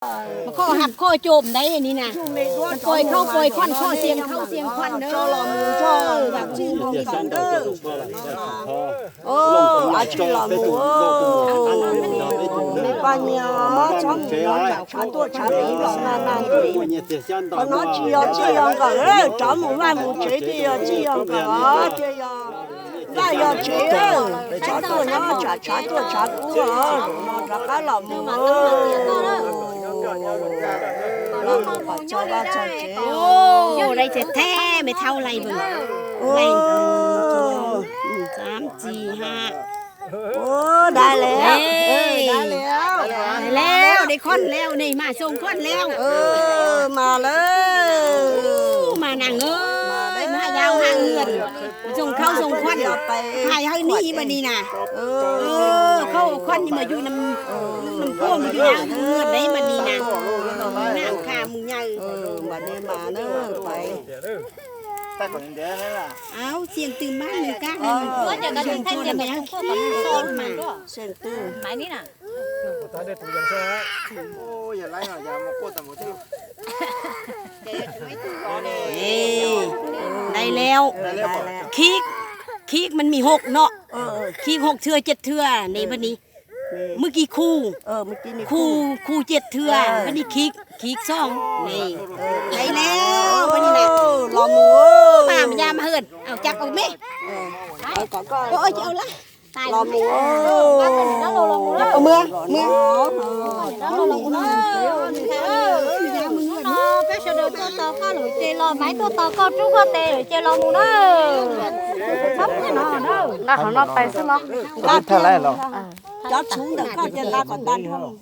มาข้อหับข้อโจมได้อันนี้นะมันปล่อยเข้าปล่อยควันข้อเสียงเข้าเสียงควันเด้อแบบชื่อของของเด้ออาชีพเราหนูในบ้านเนี่ยช่างน้อยแบบฉันตัวฉันนี่หลงนานๆเลยพอน้องจียองก็找หมู่บ้านหมู่เฉยจียองก็จียอง那要这样，查多那查多查多啊，那个老母，โอ้ได้แท้ไม่เท่าไรบึงไร3 4 5โอ้ได้แล้วได้แล้วได้ค่อนแล้วนี่มาส่งค่อนแล้วมาเลยมานั่งได้มายาวห่างเงินส่งเข้าส่งควันไปหายให้นี่มานี่นะเข้าควันนี่มาอยู่น้ำพ่วงมาอยู่ยาวเงินได้มานี่นะน้ำขามึงใหญ่มาเนี่ยมาเนอะไปแต่ก่อนเดี๋ยวนั่นล่ะเอาเสียงตื่นบ้านเลยก้าว่าจะกันให้เสียงไปทั้งพวกมันโซนมาเส้นตื้อหมายนี่น่ะตอนเด็กตัวยังแซ่โอ้อย่าไล่หน่อยอย่ามาโคตรแต่หมดที่ได้แล้วคีกมันมี6เนาะคีก6 เทื่อ 7 เทื่อในวันนี้เมื่อกี้คู่เมื่อกี้นี่คู่7 เทื่อวันนี้คีก2นี่ได้แล้ววันนี้นะลอมูมามันยามาเฮินเอาจับเอาไหมก็โอ้ยเอาละลอมูจับเอาเมื่อbây giờ được cho tao có lưỡi chè lò máy tôi tao có chú có tè lưỡi chè lò mù đó sắp cái nó đó là họ nó phải xem không thật đấy rồi chót xuống được có chè la còn tan không